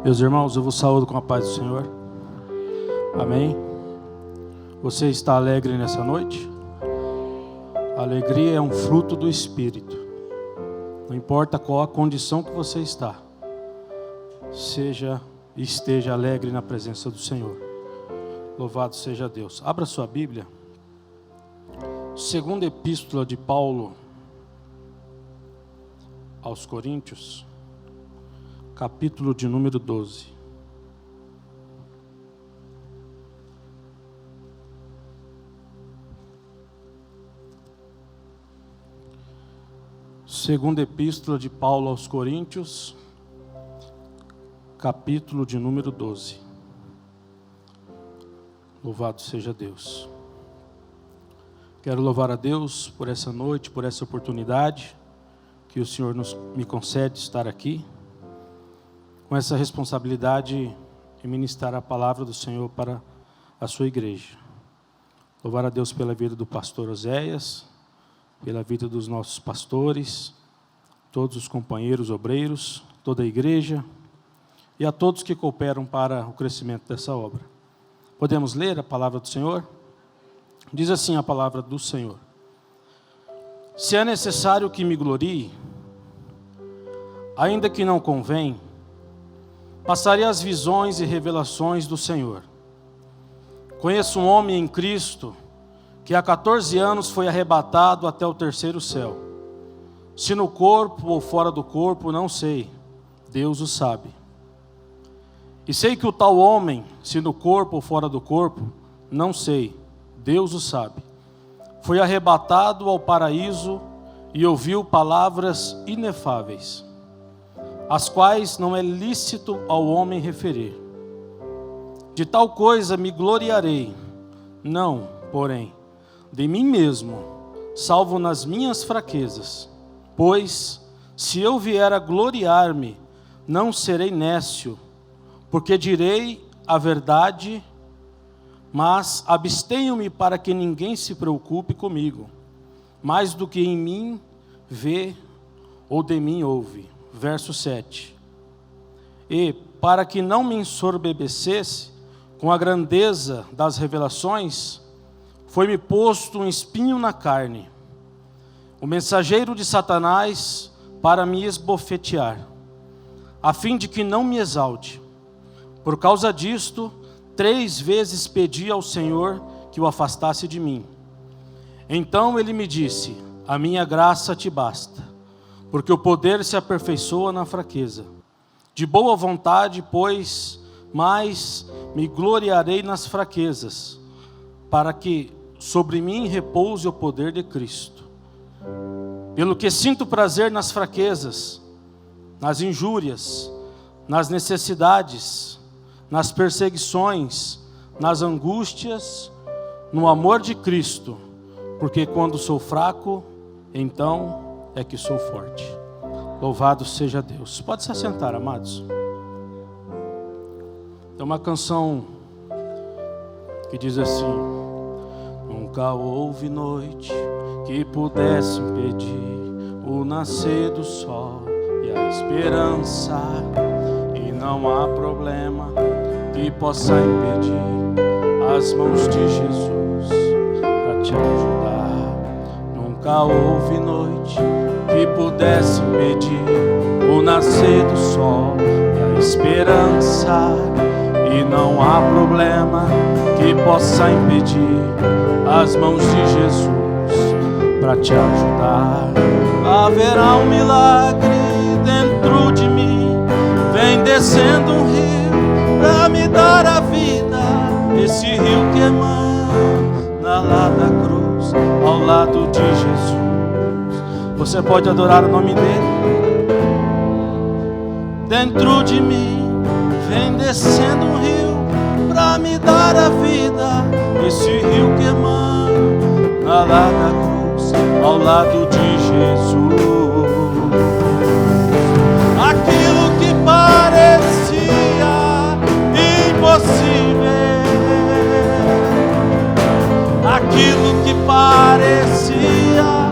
Meus irmãos, eu vos saúdo com a paz do Senhor. Amém. Você está alegre nessa noite? A alegria é um fruto do Espírito. Não importa qual a condição que você está, esteja alegre na presença do Senhor. Louvado seja Deus. Abra sua Bíblia. Segunda Epístola de Paulo aos Coríntios, capítulo de número 12. Segunda Epístola de Paulo aos Coríntios, capítulo de número 12. Louvado seja Deus. Quero louvar a Deus por essa noite, por essa oportunidade que o Senhor me concede estar aqui, com essa responsabilidade de ministrar a palavra do Senhor para a sua igreja. Louvar a Deus pela vida do pastor Oséias, pela vida dos nossos pastores, todos os companheiros obreiros, toda a igreja e a todos que cooperam para o crescimento dessa obra. Podemos ler a palavra do Senhor? Diz assim a palavra do Senhor: se é necessário que me glorie, ainda que não convém, passarei as visões e revelações do Senhor. Conheço um homem em Cristo que há 14 anos foi arrebatado até o terceiro céu. Se no corpo ou fora do corpo, não sei, Deus o sabe. E sei que o tal homem, se no corpo ou fora do corpo, não sei, Deus o sabe, foi arrebatado ao paraíso e ouviu palavras inefáveis, as quais não é lícito ao homem referir. De tal coisa me gloriarei, não, porém, de mim mesmo, salvo nas minhas fraquezas. Pois, se eu vier a gloriar-me, não serei nécio, porque direi a verdade, mas abstenho-me para que ninguém se preocupe comigo, mais do que em mim vê ou de mim ouve. Verso 7. E, para que não me ensoberbecesse com a grandeza das revelações, foi-me posto um espinho na carne, o mensageiro de Satanás para me esbofetear, a fim de que não me exalte. Por causa disto, 3 vezes pedi ao Senhor que o afastasse de mim. Então ele me disse: a minha graça te basta, porque o poder se aperfeiçoa na fraqueza. De boa vontade, pois, mais me gloriarei nas fraquezas, para que sobre mim repouse o poder de Cristo. Pelo que sinto prazer nas fraquezas, nas injúrias, nas necessidades, nas perseguições, nas angústias, no amor de Cristo, porque quando sou fraco, então é que sou forte. Louvado seja Deus. Pode se assentar, amados. Tem uma canção que diz assim: nunca houve noite que pudesse impedir o nascer do sol e a esperança, e não há problema que possa impedir as mãos de Jesus para te ajudar. Nunca houve noite que pudesse impedir o nascer do sol e a esperança, e não há problema que possa impedir as mãos de Jesus para te ajudar. Haverá um milagre dentro de mim, vem descendo um rio para me dar a vida. Esse rio que emana lá da cruz, ao lado de Jesus. Você pode adorar o nome dele? Dentro de mim vem descendo um rio para me dar a vida. Esse rio que emana lá da cruz, ao lado de Jesus. Aquilo que parecia impossível, aquilo que parecia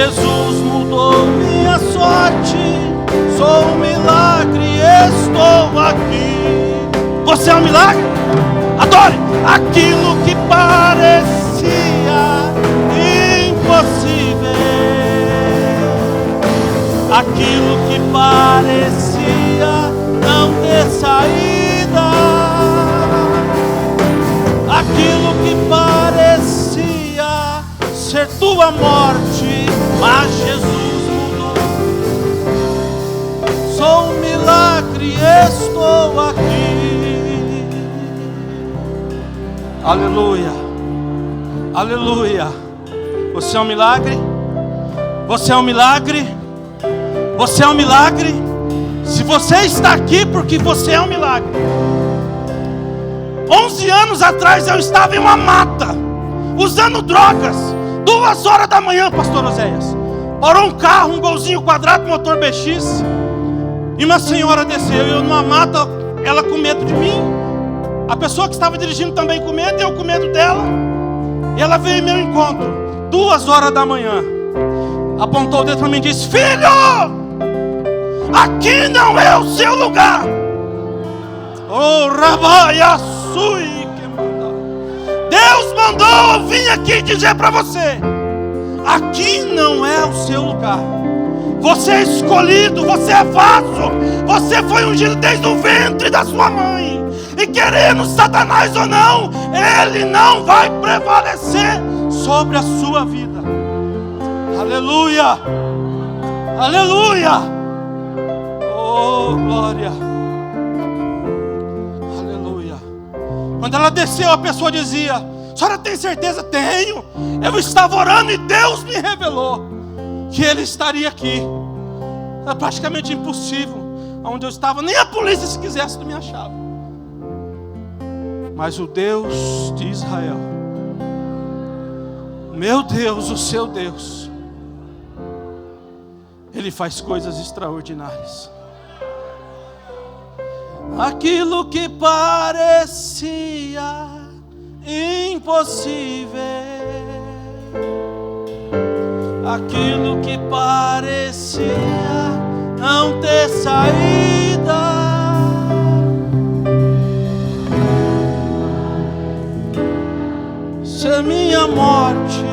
Jesus mudou minha sorte. Sou um milagre, estou aqui. Você é um milagre? Adore! Aquilo que parecia impossível, aquilo que parecia não ter saída, aquilo que parecia ser tua morte, mas Jesus mudou. Sou um milagre, estou aqui. Aleluia, aleluia. Você é um milagre, você é um milagre, você é um milagre. Se você está aqui, porque você é um milagre. 11 anos atrás eu estava em uma mata, usando drogas, 2 horas da manhã, pastor Oséias. Parou um carro, um golzinho quadrado, motor BX, e uma senhora desceu, eu numa mata, ela com medo de mim, a pessoa que estava dirigindo também com medo, eu com medo dela. E ela veio em meu encontro, 2 horas da manhã, apontou o dedo para mim e disse: filho, aqui não é o seu lugar. Oh, Rabaia Sui, Deus mandou eu vir aqui dizer para você: aqui não é o seu lugar. Você é escolhido, você é vaso, você foi ungido desde o ventre da sua mãe. E querendo Satanás ou não, ele não vai prevalecer sobre a sua vida. Aleluia, aleluia, oh glória, aleluia. Quando ela desceu, a pessoa dizia: a senhora tem certeza? Tenho. Eu estava orando e Deus me revelou que ele estaria aqui. Era praticamente impossível. Onde eu estava, nem a polícia, se quisesse, não me achava. Mas o Deus de Israel, meu Deus, o seu Deus, Ele faz coisas extraordinárias. Aquilo que parecia impossível, aquilo que parecia não ter saída, ser minha morte,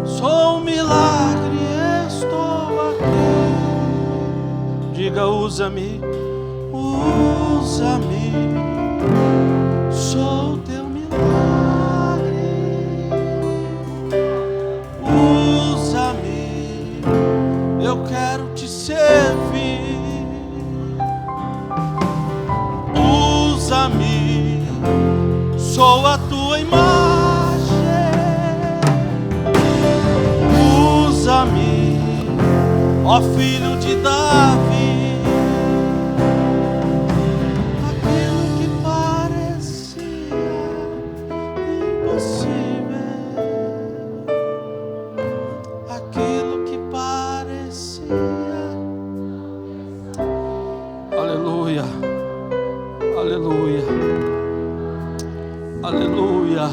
sou um milagre, estou aqui. Diga: usa-me, usa-me, sou teu milagre. Usa-me, eu quero te servir. Usa-me, sou a tua imagem. Usa-me, ó filho de Davi. Aquilo que parecia impossível, aquilo que parecia. Aleluia, aleluia, aleluia.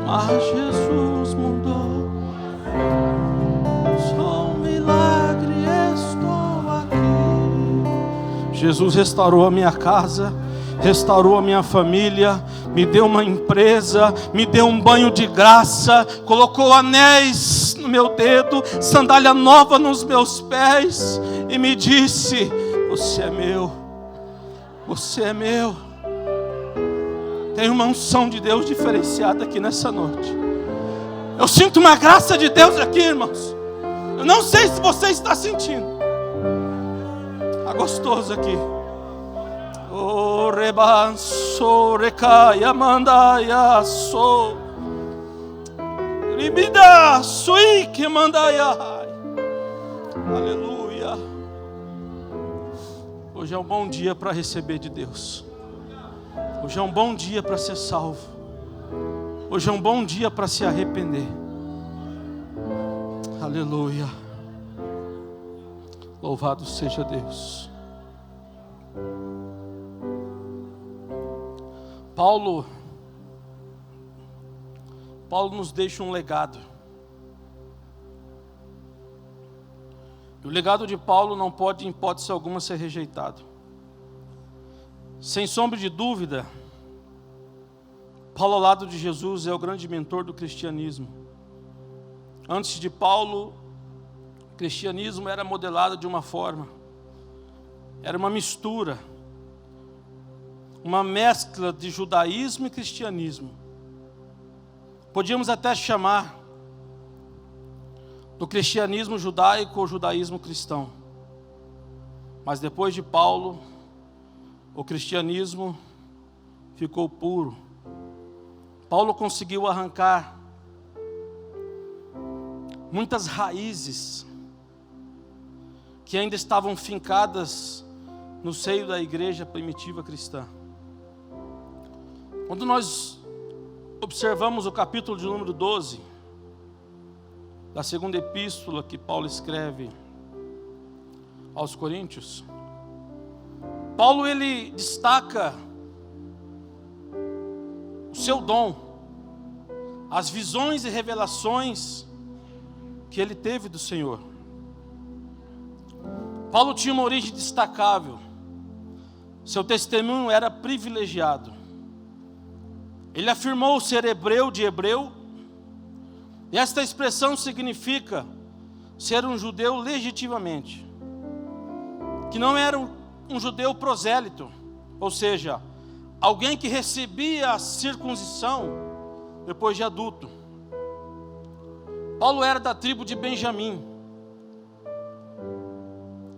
Mas Jesus mudou. Sou um milagre, estou aqui. Jesus restaurou a minha casa, restaurou a minha família, me deu uma empresa, me deu um banho de graça, colocou anéis no meu dedo, sandália nova nos meus pés e me disse: você é meu, você é meu. Tem uma unção de Deus diferenciada aqui nessa noite. Eu sinto uma graça de Deus aqui, irmãos. Eu não sei se você está sentindo. Está gostoso aqui. Oh, rebanso, recaia, mandaia, sou. Ribida, sui, que mandaia. Aleluia. Hoje é um bom dia para receber de Deus. Hoje é um bom dia para ser salvo. Hoje é um bom dia para se arrepender. Aleluia. Louvado seja Deus. Paulo, Paulo nos deixa um legado. E o legado de Paulo não pode, em hipótese alguma, ser rejeitado. Sem sombra de dúvida, Paulo, ao lado de Jesus, é o grande mentor do cristianismo. Antes de Paulo, o cristianismo era modelado de uma forma, era uma mistura, uma mescla de judaísmo e cristianismo. Podíamos até chamar do cristianismo judaico ou judaísmo cristão. Mas depois de Paulo, o cristianismo ficou puro. Paulo conseguiu arrancar muitas raízes que ainda estavam fincadas no seio da igreja primitiva cristã. Quando nós observamos o capítulo de número 12, da segunda epístola que Paulo escreve aos Coríntios, Paulo ele destaca o seu dom, as visões e revelações que ele teve do Senhor. Paulo tinha uma origem destacável, seu testemunho era privilegiado. Ele afirmou ser hebreu de hebreu, e esta expressão significa ser um judeu legitimamente, que não era um judeu prosélito, ou seja, alguém que recebia a circuncisão depois de adulto. Paulo era da tribo de Benjamim,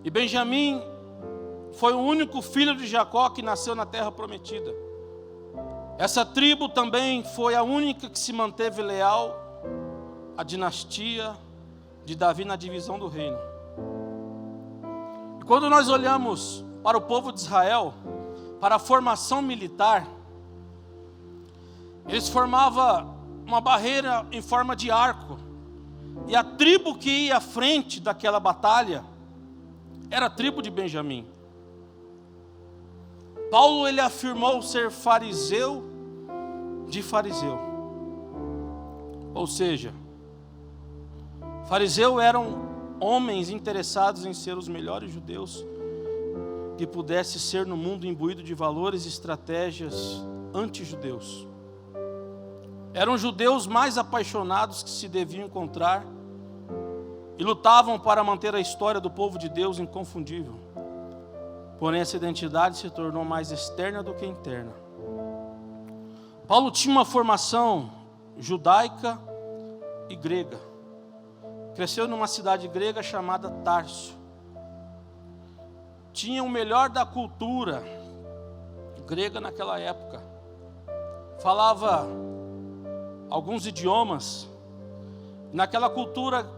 e Benjamim foi o único filho de Jacó que nasceu na terra prometida. Essa tribo também foi a única que se manteve leal à dinastia de Davi na divisão do reino. E quando nós olhamos para o povo de Israel, para a formação militar, eles formavam uma barreira em forma de arco, e a tribo que ia à frente daquela batalha era a tribo de Benjamim. Paulo ele afirmou ser fariseu de fariseu, ou seja, fariseu eram homens interessados em ser os melhores judeus que pudesse ser no mundo imbuído de valores e estratégias anti-judeus. Eram judeus mais apaixonados que se deviam encontrar e lutavam para manter a história do povo de Deus inconfundível. Porém, essa identidade se tornou mais externa do que interna. Paulo tinha uma formação judaica e grega. Cresceu numa cidade grega chamada Tarso. Tinha o melhor da cultura grega naquela época. Falava alguns idiomas. Naquela cultura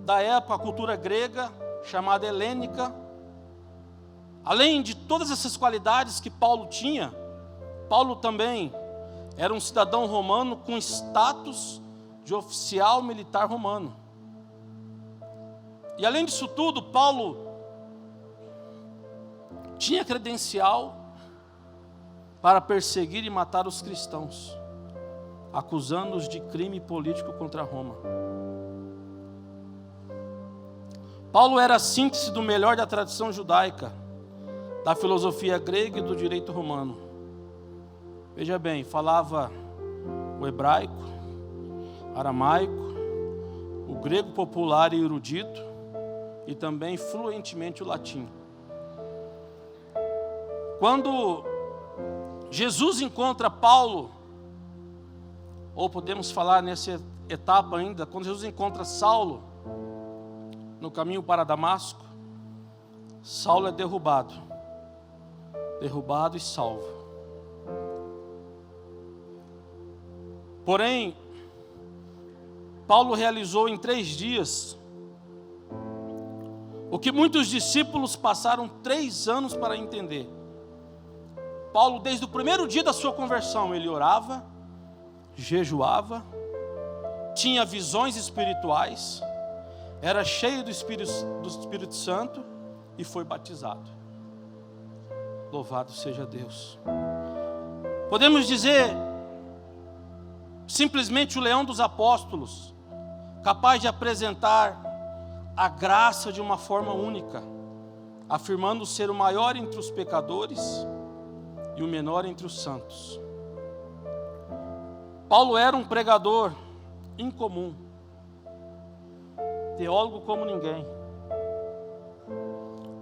da época, a cultura grega, chamada helênica, além de todas essas qualidades que Paulo tinha, Paulo também era um cidadão romano com status de oficial militar romano. E além disso tudo, Paulo tinha credencial para perseguir e matar os cristãos, acusando-os de crime político contra Roma. Paulo era a síntese do melhor da tradição judaica, da filosofia grega e do direito romano. Veja bem, falava o hebraico, aramaico, o grego popular e erudito, e também fluentemente o latim. Quando Jesus encontra Paulo, ou podemos falar nessa etapa ainda, quando Jesus encontra Saulo no caminho para Damasco, Saulo é derrubado e salvo. Porém, Paulo realizou em 3 dias o que muitos discípulos passaram 3 anos para entender. Paulo, desde o primeiro dia da sua conversão, ele orava, jejuava, tinha visões espirituais, era cheio do Espírito Santo e foi batizado. Louvado seja Deus. Podemos dizer simplesmente o leão dos apóstolos, capaz de apresentar a graça de uma forma única, afirmando ser o maior entre os pecadores e o menor entre os santos. Paulo era um pregador incomum, teólogo como ninguém,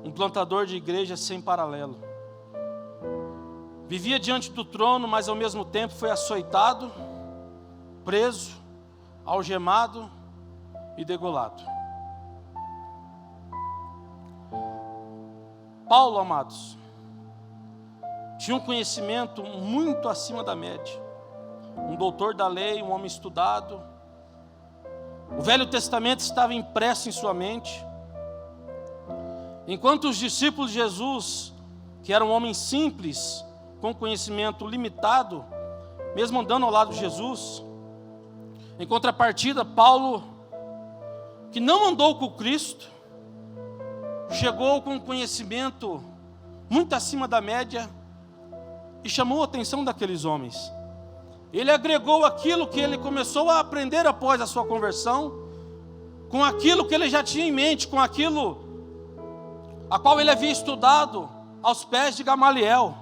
um plantador de igreja sem paralelo. Vivia diante do trono, mas ao mesmo tempo foi açoitado, preso, algemado e degolado. Paulo, amados, tinha um conhecimento muito acima da média. Um doutor da lei, um homem estudado. O Velho Testamento estava impresso em sua mente. Enquanto os discípulos de Jesus, que eram homens simples, com conhecimento limitado, mesmo andando ao lado de Jesus, em contrapartida, Paulo, que não andou com Cristo, chegou com um conhecimento muito acima da média e chamou a atenção daqueles homens. Ele agregou aquilo que ele começou a aprender após a sua conversão, com aquilo que ele já tinha em mente, com aquilo a qual ele havia estudado aos pés de Gamaliel.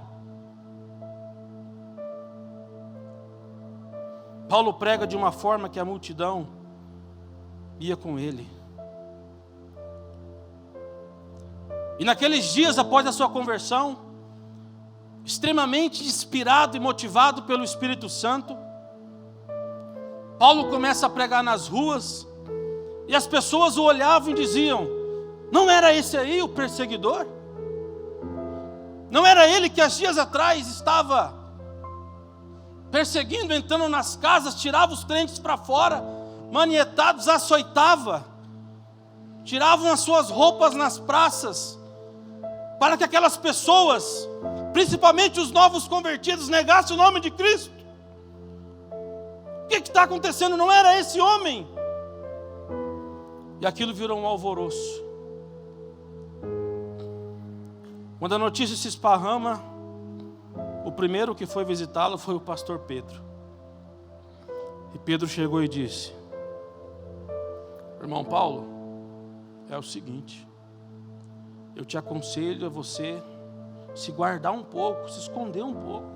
Paulo prega de uma forma que a multidão ia com ele. E naqueles dias após a sua conversão, extremamente inspirado e motivado pelo Espírito Santo, Paulo começa a pregar nas ruas, e as pessoas o olhavam e diziam: não era esse aí o perseguidor? Não era ele que há dias atrás estava perseguindo, entrando nas casas, tirava os crentes para fora, manietados, açoitava, tiravam as suas roupas nas praças, para que aquelas pessoas, principalmente os novos convertidos, negassem o nome de Cristo? O que está acontecendo? Não era esse homem? E aquilo virou um alvoroço. Quando a notícia se esparrama, o primeiro que foi visitá-lo foi o pastor Pedro. E Pedro chegou e disse: irmão Paulo, é o seguinte, eu te aconselho a você se guardar um pouco, se esconder um pouco,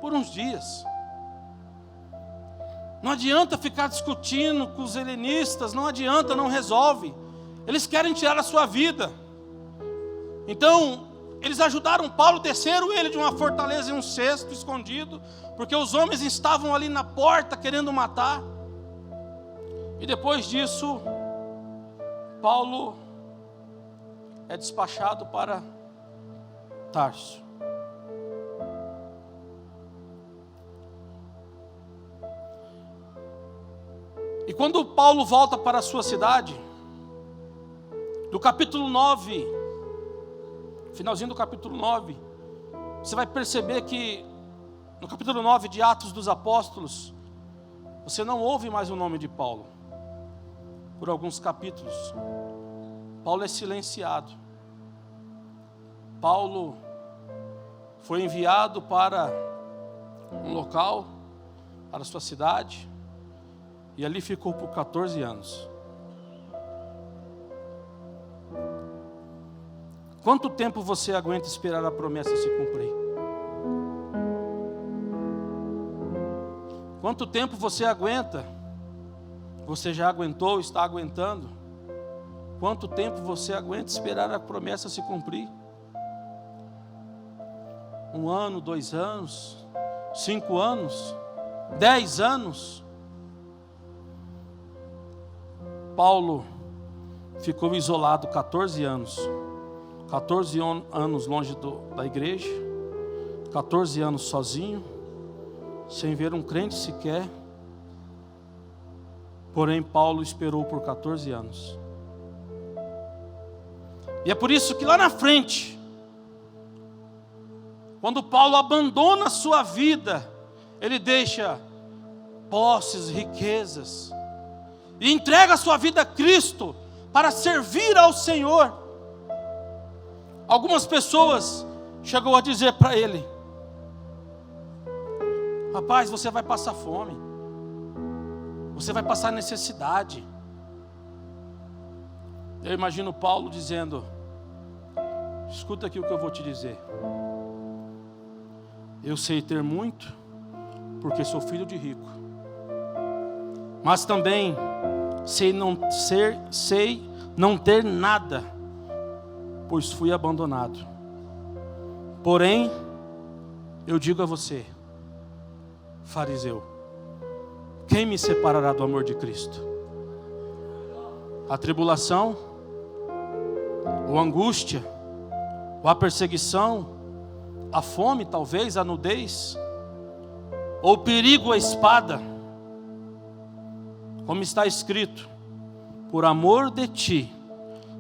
por uns dias. Não adianta ficar discutindo com os helenistas, não adianta, não resolve. Eles querem tirar a sua vida. Então, eles ajudaram Paulo, desceram ele de uma fortaleza em um cesto escondido, porque os homens estavam ali na porta querendo matar. E depois disso, Paulo é despachado para Tarso. E quando Paulo volta para a sua cidade, do capítulo 9, finalzinho do capítulo 9, você vai perceber que no capítulo 9 de Atos dos Apóstolos, você não ouve mais o nome de Paulo. Por alguns capítulos, Paulo é silenciado. Paulo foi enviado para um local, para a sua cidade, e ali ficou por 14 anos. Quanto tempo você aguenta esperar a promessa se cumprir? Quanto tempo você aguenta? Você já aguentou, está aguentando? Quanto tempo você aguenta esperar a promessa se cumprir? 1 ano, 2 anos, 5 anos, 10 anos? Paulo ficou isolado 14 anos. 14 anos longe da igreja, 14 anos sozinho, sem ver um crente sequer. Porém, Paulo esperou por 14 anos. E é por isso que lá na frente, quando Paulo abandona a sua vida, ele deixa posses, riquezas, e entrega a sua vida a Cristo para servir ao Senhor. Algumas pessoas chegou a dizer para ele: rapaz, você vai passar fome, Você vai passar necessidade. Eu imagino Paulo dizendo: escuta aqui o que eu vou te dizer. Eu sei ter muito, porque sou filho de rico. Mas também sei não ter nada, pois fui abandonado. Porém, eu digo a você, fariseu, quem me separará do amor de Cristo? A tribulação, ou a angústia, ou a perseguição, a fome, talvez, a nudez, ou o perigo, a espada. Como está escrito: por amor de ti,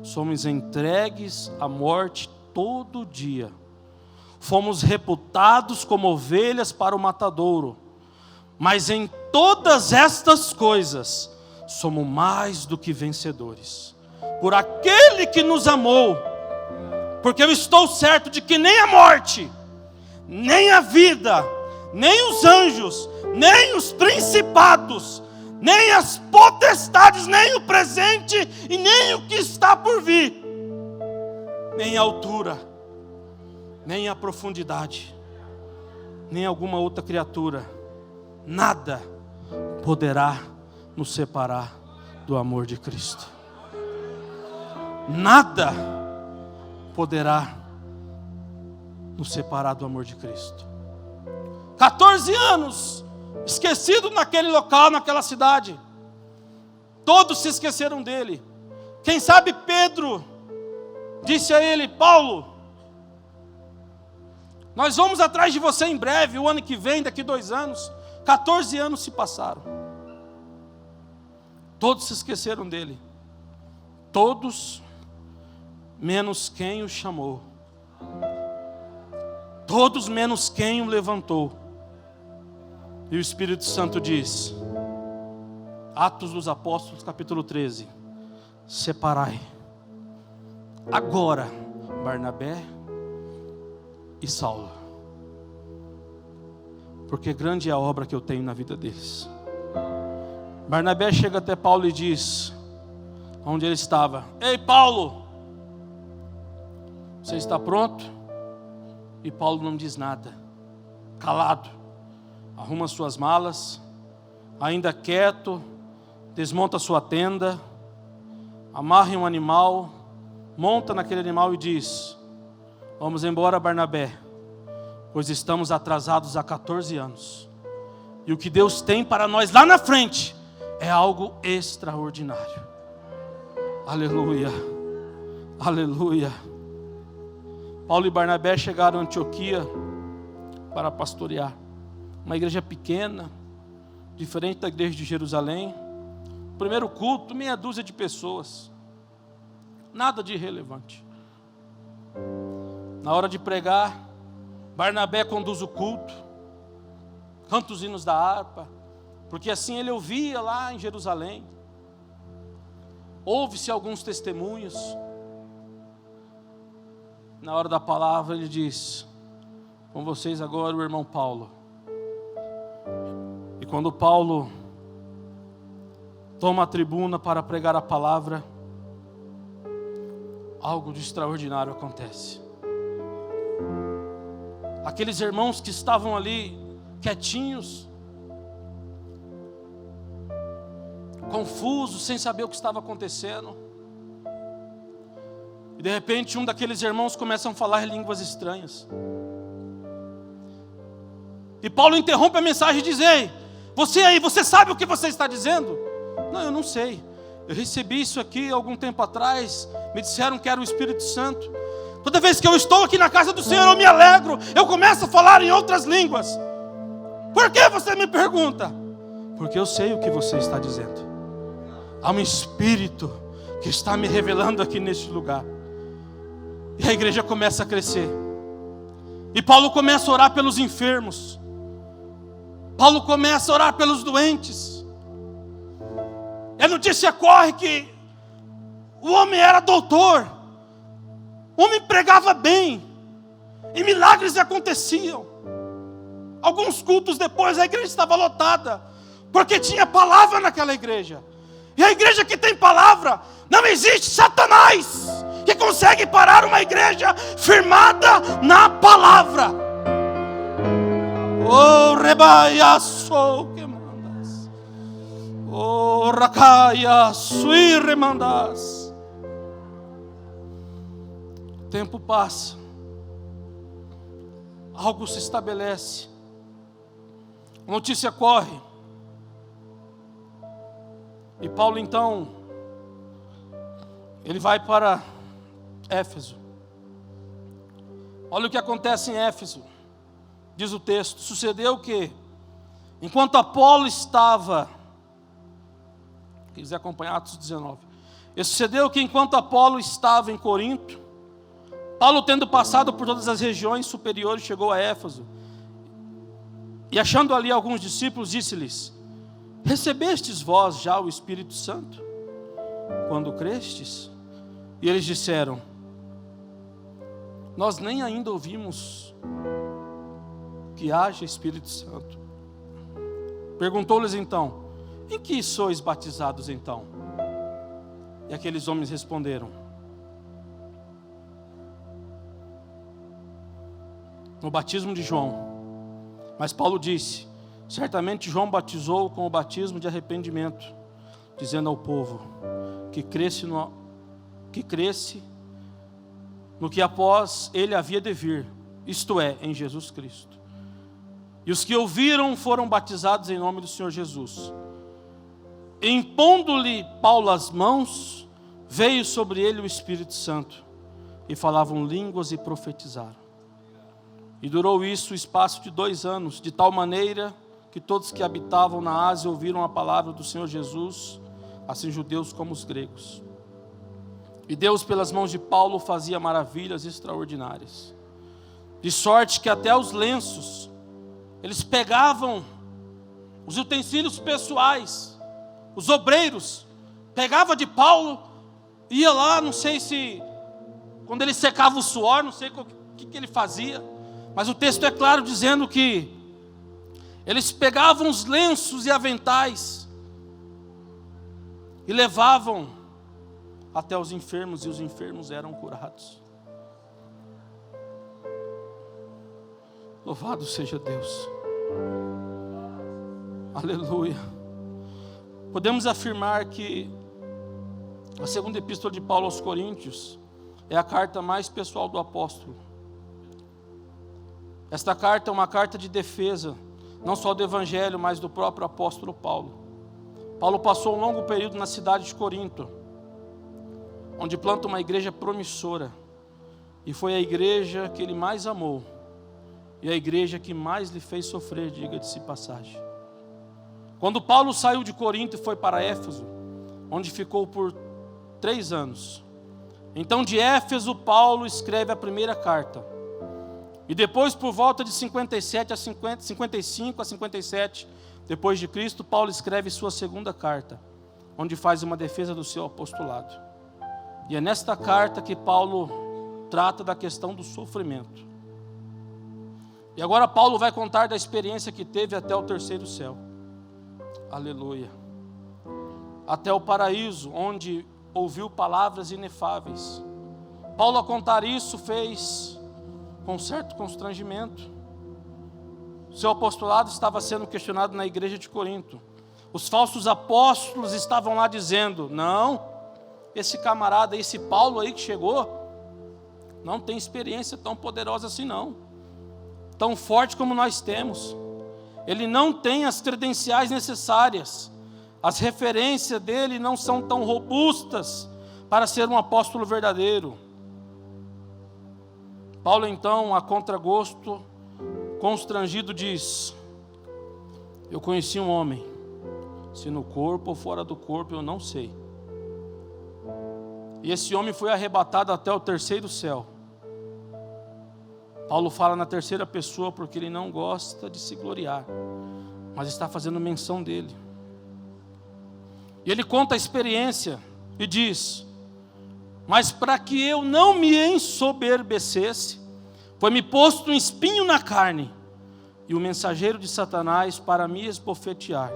somos entregues à morte todo dia. Fomos reputados como ovelhas para o matadouro. Mas em todas estas coisas, somos mais do que vencedores, por aquele que nos amou. Porque eu estou certo de que nem a morte, nem a vida, nem os anjos, nem os principados, nem as potestades, nem o presente e nem o que está por vir, nem a altura, nem a profundidade, nem alguma outra criatura, nada poderá nos separar do amor de Cristo. Nada poderá nos separar do amor de Cristo. 14 anos esquecido naquele local, naquela cidade. Todos se esqueceram dele. Quem sabe Pedro disse a ele: Paulo, nós vamos atrás de você em breve, o ano que vem, daqui 2 anos. 14 anos se passaram. Todos se esqueceram dele. Todos, menos quem o chamou. Todos menos quem o levantou. E o Espírito Santo diz, Atos dos Apóstolos, capítulo 13: separai agora Barnabé e Saulo, porque grande é a obra que eu tenho na vida deles. Barnabé chega até Paulo e diz, onde ele estava: ei Paulo, você está pronto? E Paulo não diz nada, calado, arruma suas malas, ainda quieto, desmonta sua tenda, amarra em um animal, monta naquele animal e diz: vamos embora, Barnabé, pois estamos atrasados há 14 anos. E o que Deus tem para nós lá na frente é algo extraordinário. Aleluia, aleluia. Paulo e Barnabé chegaram a Antioquia para pastorear. Uma igreja pequena, diferente da igreja de Jerusalém. Primeiro culto, meia dúzia de pessoas. Nada de relevante. Na hora de pregar, Barnabé conduz o culto, canta os hinos da harpa, porque assim ele ouvia lá em Jerusalém. Ouve-se alguns testemunhos. Na hora da palavra ele diz: com vocês agora o irmão Paulo. E quando Paulo toma a tribuna para pregar a palavra, algo de extraordinário acontece. Aqueles irmãos que estavam ali quietinhos, confusos, sem saber o que estava acontecendo, e de repente um daqueles irmãos começa a falar em línguas estranhas. E Paulo interrompe a mensagem e diz: ei, você aí, você sabe o que você está dizendo? Não, eu não sei. Eu recebi isso aqui algum tempo atrás. Me disseram que era o Espírito Santo. Toda vez que eu estou aqui na casa do Senhor, eu me alegro. Eu começo a falar em outras línguas. Por que você me pergunta? Porque eu sei o que você está dizendo. Há um Espírito que está me revelando aqui neste lugar. E a igreja começa a crescer. E Paulo começa a orar pelos enfermos. Paulo começa a orar pelos doentes. E a notícia corre que o homem era doutor. O homem pregava bem. E milagres aconteciam. Alguns cultos depois a igreja estava lotada. porque tinha palavra naquela igreja. E a igreja que tem palavra, não existe Satanás que consegue parar uma igreja firmada na palavra. Oh, rebaia sou que mandas. Oh, racaia sui remandas. O tempo passa. Algo se estabelece. A notícia corre. E Paulo então, ele vai para Éfeso. Olha o que acontece em Éfeso. Diz o texto: sucedeu que, enquanto Apolo estava, quem quiser acompanhar Atos 19, sucedeu que enquanto Apolo estava em Corinto, Paulo, tendo passado por todas as regiões superiores, chegou a Éfeso, e achando ali alguns discípulos, disse-lhes: recebestes vós já o Espírito Santo, quando crestes? E eles disseram: nós nem ainda ouvimos que haja Espírito Santo. Perguntou-lhes então: em que sois batizados então? E aqueles homens responderam: no batismo de João. Mas Paulo disse: certamente João batizou com o batismo de arrependimento, dizendo ao povo que cresce no que após ele havia de vir, isto é, em Jesus Cristo. E os que ouviram foram batizados em nome do Senhor Jesus. E impondo-lhe Paulo as mãos, veio sobre ele o Espírito Santo, e falavam línguas e profetizaram. E durou isso o espaço de 2 anos, de tal maneira que todos que habitavam na Ásia ouviram a palavra do Senhor Jesus, assim judeus como os gregos. E Deus, pelas mãos de Paulo, fazia maravilhas extraordinárias, de sorte que até os lenços, eles pegavam os utensílios pessoais, os obreiros, pegava de Paulo, ia lá, não sei se, quando ele secava o suor, não sei o que ele fazia, mas o texto é claro dizendo que eles pegavam os lenços e aventais e levavam até os enfermos, e os enfermos eram curados. Louvado seja Deus. Aleluia. Podemos afirmar que a segunda epístola de Paulo aos Coríntios é a carta mais pessoal do apóstolo. Esta carta é uma carta de defesa, não só do Evangelho, mas do próprio apóstolo Paulo. Paulo passou um longo período na cidade de Corinto, onde planta uma igreja promissora, e foi a igreja que ele mais amou, e a igreja que mais lhe fez sofrer, diga-se de passagem. Quando Paulo saiu de Corinto e foi para Éfeso, onde ficou por 3 anos, então de Éfeso Paulo escreve a primeira carta, e depois por volta de 55 a 57, depois de Cristo, Paulo escreve sua segunda carta, onde faz uma defesa do seu apostolado. E é nesta carta que Paulo trata da questão do sofrimento. E agora Paulo vai contar da experiência que teve até o 3º céu. Aleluia. Até o paraíso, onde ouviu palavras inefáveis. Paulo, ao contar isso, fez com certo constrangimento. Seu apostolado estava sendo questionado na igreja de Corinto. Os falsos apóstolos estavam lá dizendo: não, esse camarada, esse Paulo aí que chegou, não tem experiência tão poderosa assim não, tão forte como nós temos. Ele não tem as credenciais necessárias, as referências dele não são tão robustas para ser um apóstolo verdadeiro. Paulo então, a contragosto, constrangido, diz: eu conheci um homem, se no corpo ou fora do corpo eu não sei. E esse homem foi arrebatado até o 3º céu. Paulo fala na terceira pessoa porque ele não gosta de se gloriar, mas está fazendo menção dele. E ele conta a experiência e diz: mas para que eu não me ensoberbecesse, foi-me posto um espinho na carne, e o mensageiro de Satanás para me esbofetear,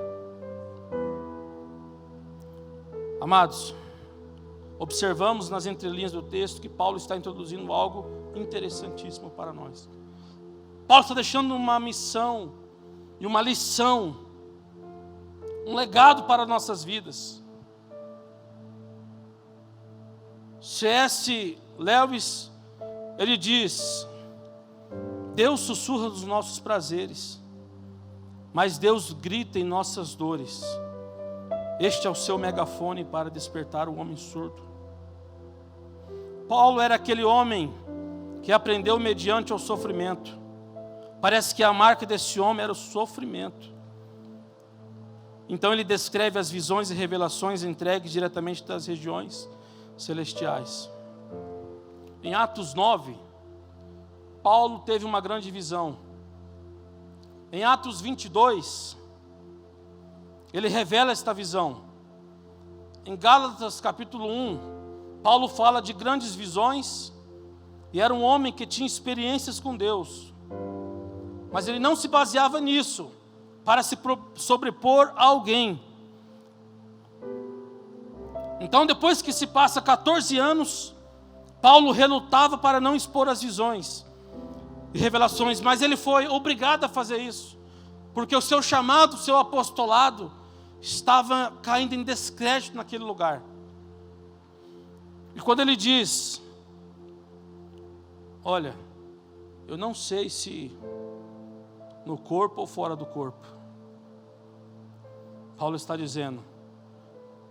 Amados, observamos nas entrelinhas do texto que Paulo está introduzindo algo interessantíssimo para nós. Paulo está deixando uma missão e uma lição, um legado para nossas vidas. C.S. Lewis, ele diz: Deus sussurra dos nossos prazeres, mas Deus grita em nossas dores. Este é o seu megafone para despertar o homem surdo. Paulo era aquele homem que aprendeu mediante o sofrimento. Parece que a marca desse homem era o sofrimento. Então ele descreve as visões e revelações entregues diretamente das regiões celestiais. Em Atos 9, Paulo teve uma grande visão. Em Atos 22, ele revela esta visão. Em Gálatas capítulo 1, Paulo fala de grandes visões, e era um homem que tinha experiências com Deus. Mas ele não se baseava nisso para se sobrepor a alguém. Então, depois que se passa 14 anos, Paulo relutava para não expor as visões e revelações, mas ele foi obrigado a fazer isso, porque o seu chamado, o seu apostolado, estava caindo em descrédito naquele lugar. E quando ele diz: olha, eu não sei se no corpo ou fora do corpo, Paulo está dizendo,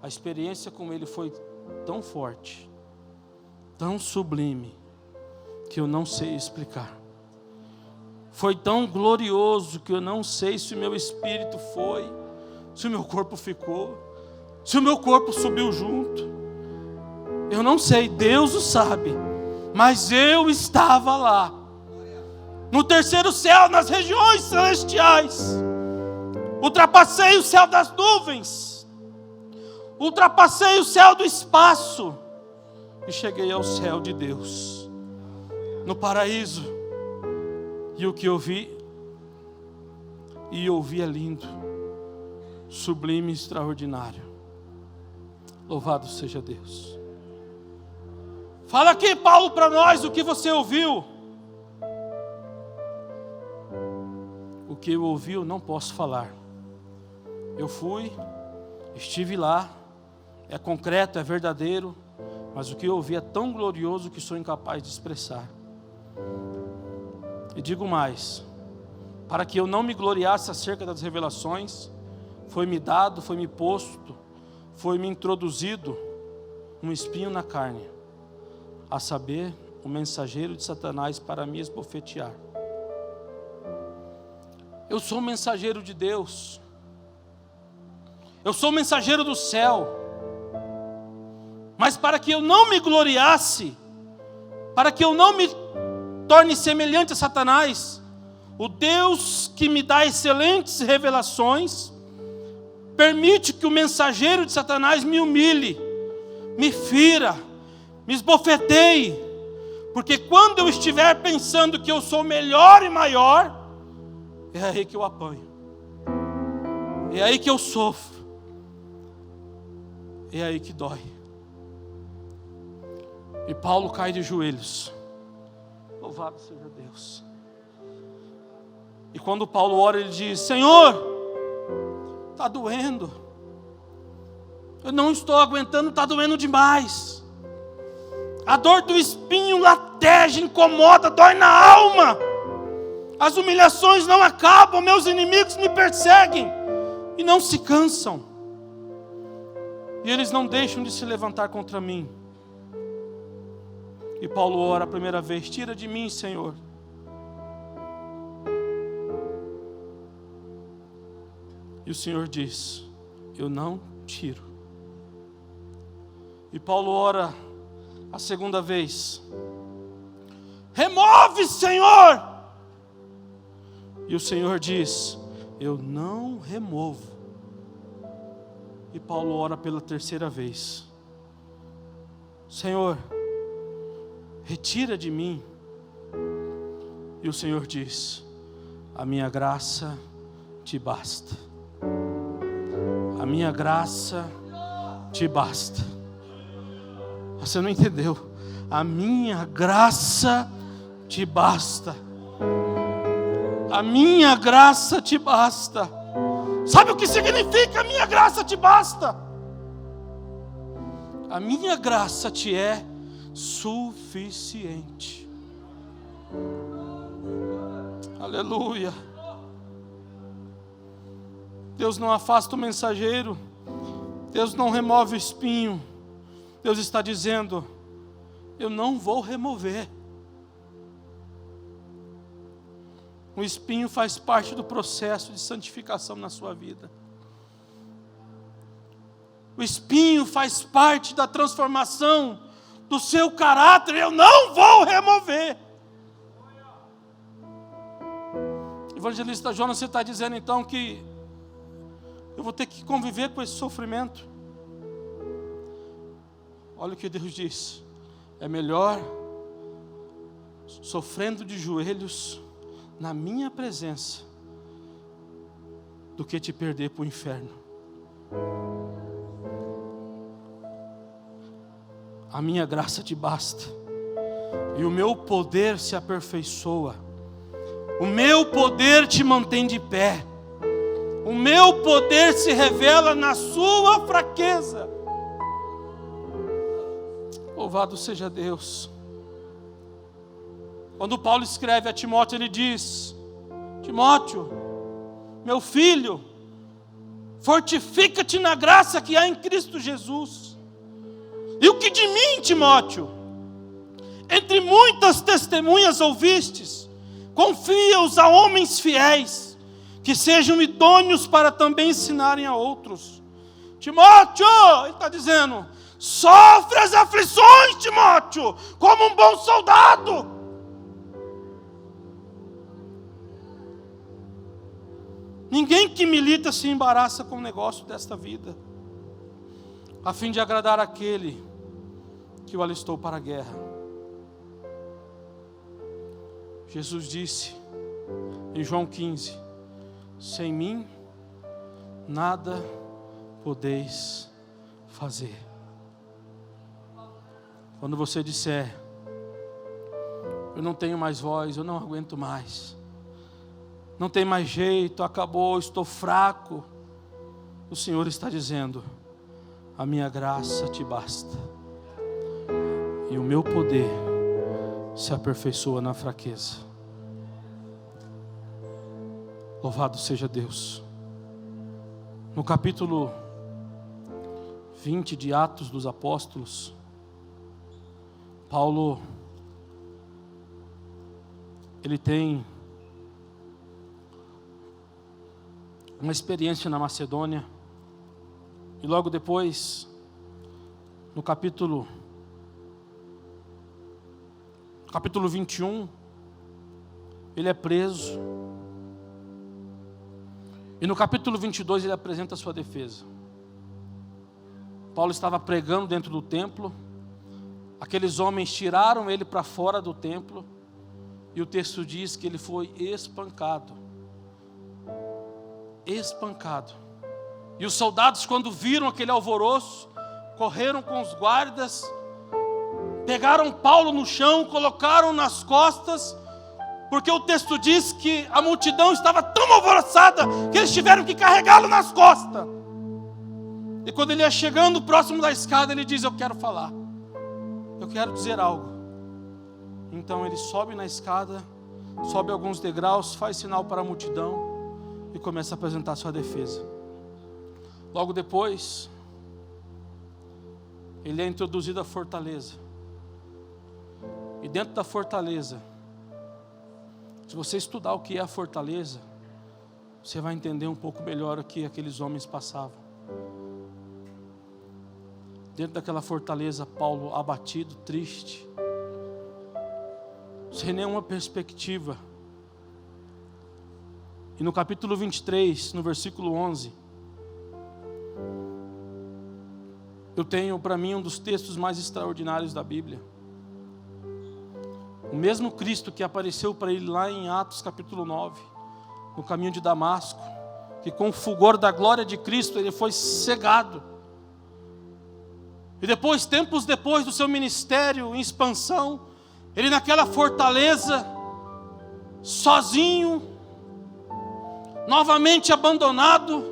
a experiência com ele foi tão forte, tão sublime, que eu não sei explicar. Foi tão glorioso que eu não sei se o meu espírito foi, se o meu corpo ficou, se o meu corpo subiu junto. Eu não sei, Deus o sabe, mas eu estava lá, no terceiro céu, nas regiões celestiais. Ultrapassei o céu das nuvens, ultrapassei o céu do espaço e cheguei ao céu de Deus, no paraíso. E o que eu vi é lindo, sublime e extraordinário. Louvado seja Deus. Fala aqui, Paulo, para nós o que você ouviu. O que eu ouvi eu não posso falar. Eu fui, estive lá, é concreto, é verdadeiro, mas o que eu ouvi é tão glorioso que sou incapaz de expressar. E digo mais, para que eu não me gloriasse acerca das revelações, foi-me dado, foi-me posto, foi-me introduzido um espinho na carne, a saber, o mensageiro de Satanás para me esbofetear. Eu sou o mensageiro de Deus, eu sou o mensageiro do céu, mas para que eu não me gloriasse, para que eu não me torne semelhante a Satanás, o Deus que me dá excelentes revelações, permite que o mensageiro de Satanás me humilhe, me fira, me esbofeteie, porque quando eu estiver pensando que eu sou melhor e maior, é aí que eu apanho, é aí que eu sofro, é aí que dói. E Paulo cai de joelhos. Louvado seja Deus. E quando Paulo ora, ele diz: Senhor, está doendo, eu não estou aguentando, está doendo demais. A dor do espinho lateja, incomoda, dói na alma. As humilhações não acabam, meus inimigos me perseguem e não se cansam. E eles não deixam de se levantar contra mim. E Paulo ora a primeira vez: tira de mim, Senhor. E o Senhor diz: eu não tiro. E Paulo ora a segunda vez: remove, Senhor. E o Senhor diz: eu não removo. E Paulo ora pela terceira vez: Senhor, retira de mim. E o Senhor diz: a minha graça te basta. A minha graça te basta. Você não entendeu? A minha graça te basta. A minha graça te basta. Sabe o que significa a minha graça te basta? A minha graça te é suficiente. Aleluia. Deus não afasta o mensageiro. Deus não remove o espinho. Deus está dizendo: eu não vou remover. O espinho faz parte do processo de santificação na sua vida. O espinho faz parte da transformação do seu caráter. Eu não vou remover. Evangelista Jonas, você está dizendo então que eu vou ter que conviver com esse sofrimento? Olha o que Deus diz: é melhor sofrendo de joelhos na minha presença do que te perder para o inferno. A minha graça te basta, e o meu poder se aperfeiçoa. O meu poder te mantém de pé. O meu poder se revela na sua fraqueza. Louvado seja Deus. Quando Paulo escreve a Timóteo, ele diz: Timóteo, meu filho, fortifica-te na graça que há em Cristo Jesus. E o que de mim, Timóteo, entre muitas testemunhas ouvistes, confia-os a homens fiéis, que sejam idôneos para também ensinarem a outros. Timóteo, ele está dizendo, sofre as aflições, Timóteo, como um bom soldado. Ninguém que milita se embaraça com o negócio desta vida, a fim de agradar aquele que o alistou para a guerra. Jesus disse em João 15: sem mim nada podeis fazer. Quando você disser: eu não tenho mais voz, eu não aguento mais, não tem mais jeito, acabou, estou fraco, o Senhor está dizendo: a minha graça te basta, e o meu poder se aperfeiçoa na fraqueza. Louvado seja Deus. No capítulo 20 de Atos dos Apóstolos, Paulo, ele tem uma experiência na Macedônia, e logo depois, no capítulo 21, ele é preso. E no capítulo 22 ele apresenta a sua defesa. Paulo estava pregando dentro do templo. Aqueles homens tiraram ele para fora do templo. E o texto diz que ele foi espancado. Espancado. E os soldados, quando viram aquele alvoroço, correram com os guardas, pegaram Paulo no chão, colocaram nas costas, porque o texto diz que a multidão estava tão alvoroçada que eles tiveram que carregá-lo nas costas. E quando ele ia chegando próximo da escada, ele diz: eu quero falar, eu quero dizer algo. Então ele sobe na escada, sobe alguns degraus, faz sinal para a multidão e começa a apresentar sua defesa. Logo depois, ele é introduzido à fortaleza. E dentro da fortaleza, se você estudar o que é a fortaleza, você vai entender um pouco melhor o que aqueles homens passavam. Dentro daquela fortaleza, Paulo abatido, triste, sem nenhuma perspectiva. E no capítulo 23, no versículo 11, eu tenho para mim um dos textos mais extraordinários da Bíblia. O mesmo Cristo que apareceu para ele lá em Atos capítulo 9, no caminho de Damasco, que com o fulgor da glória de Cristo ele foi cegado. E depois, tempos depois do seu ministério em expansão, ele naquela fortaleza, sozinho, novamente abandonado,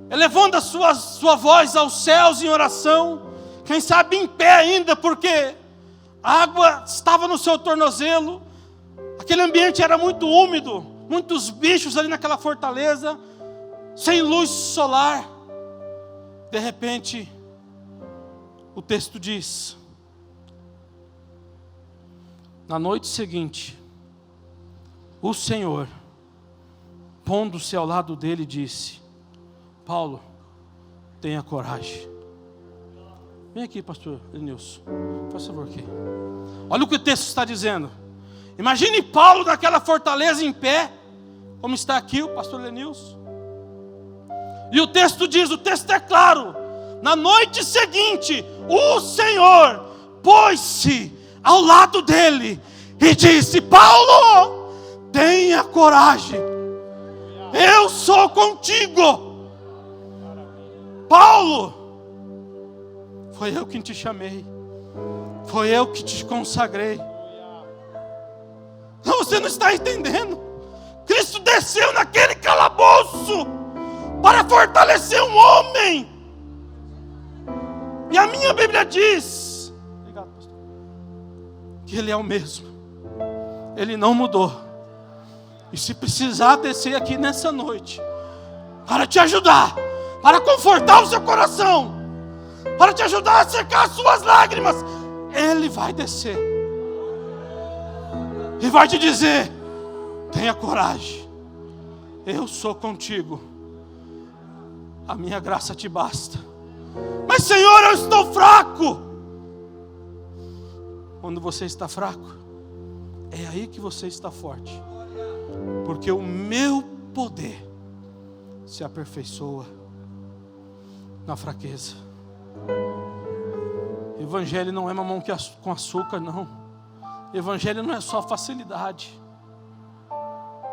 elevando a sua voz aos céus em oração, quem sabe em pé ainda, porque a água estava no seu tornozelo, aquele ambiente era muito úmido, muitos bichos ali naquela fortaleza, sem luz solar. De repente, o texto diz: na noite seguinte, o Senhor, pondo-se ao lado dele, disse: Paulo, tenha coragem. Vem aqui, pastor Lenilson, faz favor aqui. Olha o que o texto está dizendo. Imagine Paulo naquela fortaleza em pé, como está aqui o pastor Lenilson. E o texto diz, o texto é claro: na noite seguinte, o Senhor pôs-se ao lado dele e disse: Paulo, tenha coragem, eu sou contigo. Paulo, foi eu que te chamei, foi eu que te consagrei. Não, você não está entendendo. Cristo desceu naquele calabouço para fortalecer um homem. E a minha Bíblia diz, obrigado, pastor, que Ele é o mesmo, Ele não mudou. E se precisar descer aqui nessa noite para te ajudar, para confortar o seu coração, para te ajudar a secar as suas lágrimas, Ele vai descer e vai te dizer: tenha coragem, eu sou contigo, a minha graça te basta. Mas Senhor, eu estou fraco. Quando você está fraco, é aí que você está forte, porque o meu poder se aperfeiçoa na fraqueza. Evangelho não é mamão com açúcar, não. Evangelho não é só facilidade.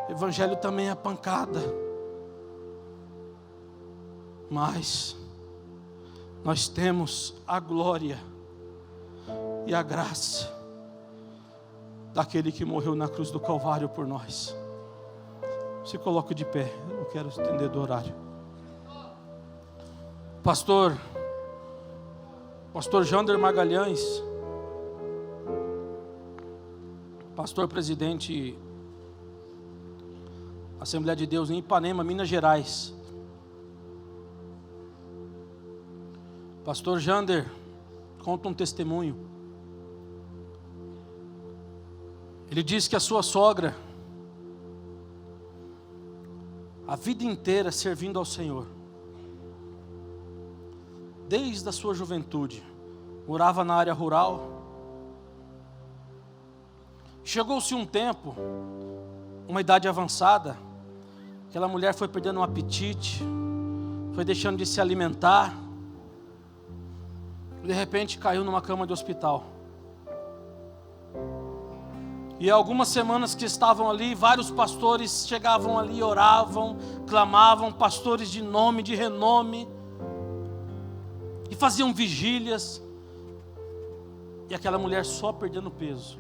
Evangelho também é pancada. Mas nós temos a glória e a graça daquele que morreu na cruz do Calvário por nós. Se coloque de pé, eu não quero estender do horário. Pastor Jander Magalhães, pastor presidente Assembleia de Deus em Ipanema, Minas Gerais. Pastor Jander conta um testemunho. Ele diz que a sua sogra, a vida inteira servindo ao Senhor, desde a sua juventude, morava na área rural. Chegou-se um tempo, uma idade avançada, aquela mulher foi perdendo um apetite, foi deixando de se alimentar, de repente caiu numa cama de hospital. E algumas semanas que estavam ali, vários pastores chegavam ali, oravam, clamavam, pastores de nome, de renome, e faziam vigílias. E aquela mulher só perdendo peso,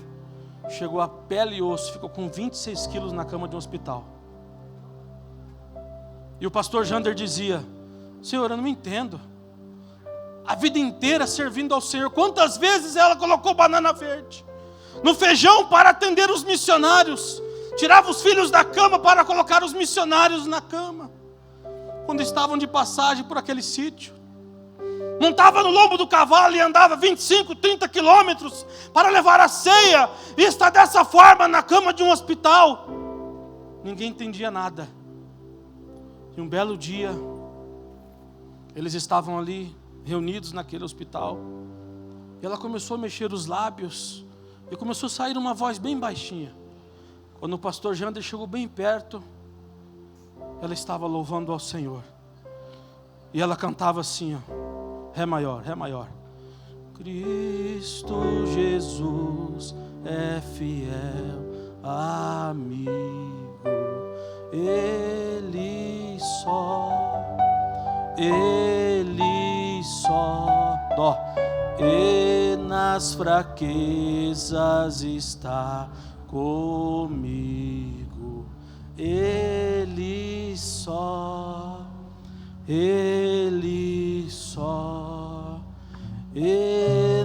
chegou a pele e osso, ficou com 26 quilos na cama de um hospital. E o pastor Jander dizia: Senhor, eu não entendo, a vida inteira servindo ao Senhor, quantas vezes ela colocou banana verde no feijão para atender os missionários, tirava os filhos da cama para colocar os missionários na cama, quando estavam de passagem por aquele sítio. Montava no lombo do cavalo e andava 25, 30 quilômetros para levar a ceia, e está dessa forma na cama de um hospital. Ninguém entendia nada. E um belo dia, eles estavam ali reunidos naquele hospital, e ela começou a mexer os lábios, e começou a sair uma voz bem baixinha. Quando o pastor Jander chegou bem perto, ela estava louvando ao Senhor, e ela cantava assim, ó, Ré maior, Ré maior. Cristo Jesus é fiel amigo, Ele só só, dó, e nas fraquezas está comigo. Ele só, e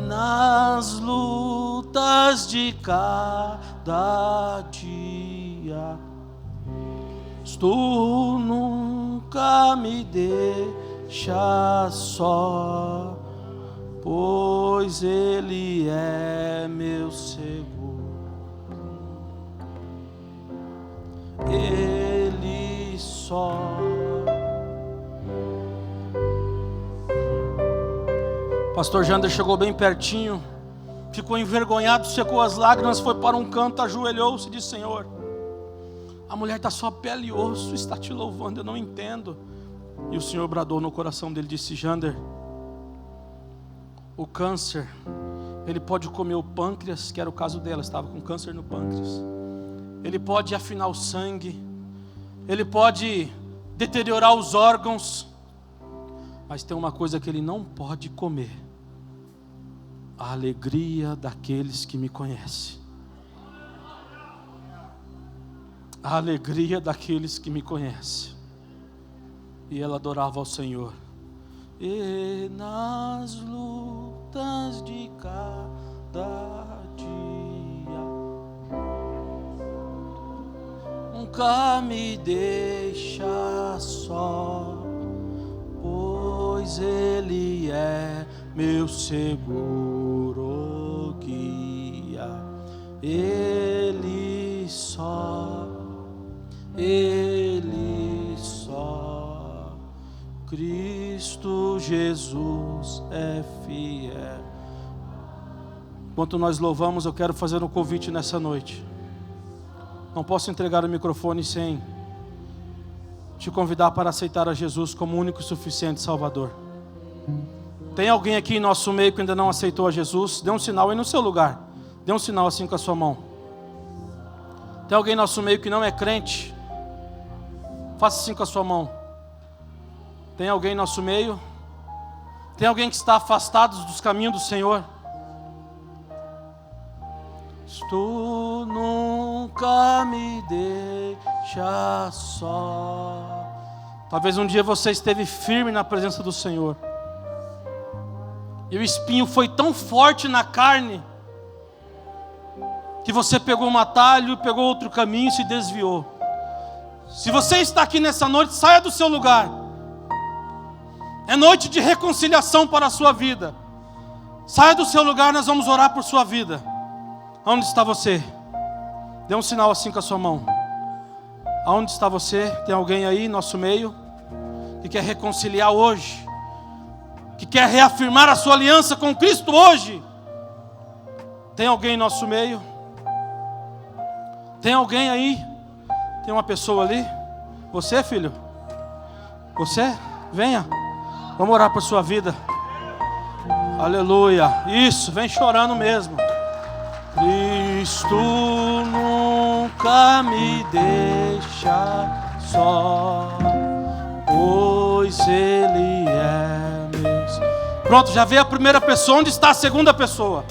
nas lutas de cada dia, tu nunca me deixa só, pois Ele é meu seguro. Ele só. Pastor Jander chegou bem pertinho, ficou envergonhado, secou as lágrimas, foi para um canto, ajoelhou-se e disse: Senhor, a mulher está só pele e osso, está te louvando, eu não entendo. E o Senhor bradou no coração dele, disse: Jander, o câncer, ele pode comer o pâncreas, que era o caso dela, estava com câncer no pâncreas. Ele pode afinar o sangue, ele pode deteriorar os órgãos, mas tem uma coisa que ele não pode comer: a alegria daqueles que me conhecem. A alegria daqueles que me conhecem. E ela adorava ao Senhor. E nas lutas de cada dia, nunca me deixa só, pois Ele é meu seguro guia. Ele só, Cristo Jesus é fiel. Enquanto nós louvamos, eu quero fazer um convite nessa noite. Não posso entregar o microfone sem te convidar para aceitar a Jesus como único e suficiente Salvador. Tem alguém aqui em nosso meio que ainda não aceitou a Jesus? Dê um sinal aí no seu lugar. Dê um sinal assim com a sua mão. Tem alguém em nosso meio que não é crente? Faça assim com a sua mão. Tem alguém em nosso meio? Tem alguém que está afastado dos caminhos do Senhor? Tu nunca me deixa só. Talvez um dia você esteve firme na presença do Senhor, e o espinho foi tão forte na carne, que você pegou um atalho, pegou outro caminho e se desviou. Se você está aqui nessa noite, saia do seu lugar. É noite de reconciliação para a sua vida. Saia do seu lugar, nós vamos orar por sua vida. Onde está você? Dê um sinal assim com a sua mão. Aonde está você? Tem alguém aí, nosso meio, que quer reconciliar hoje, que quer reafirmar a sua aliança com Cristo hoje? Tem alguém em nosso meio? Tem alguém aí? Tem uma pessoa ali? Você, filho? Você? Venha. Vamos orar por sua vida. Aleluia. Isso, vem chorando mesmo. Cristo nunca me deixa só, pois Ele é meu. Pronto, já veio a primeira pessoa. Onde está a segunda pessoa?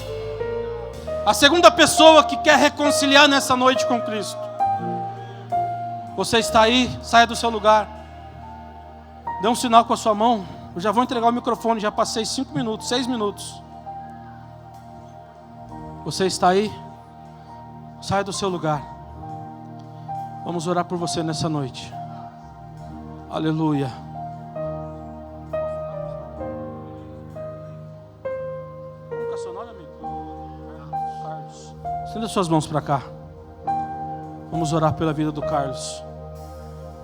A segunda pessoa que quer reconciliar nessa noite com Cristo. Você está aí? Saia do seu lugar. Dê um sinal com a sua mão. Eu já vou entregar o microfone. Já passei 5 minutos, 6 minutos. Você está aí? Saia do seu lugar. Vamos orar por você nessa noite. Aleluia. Qual é o seu nome, amigo? Carlos. Estenda suas mãos para cá. Vamos orar pela vida do Carlos.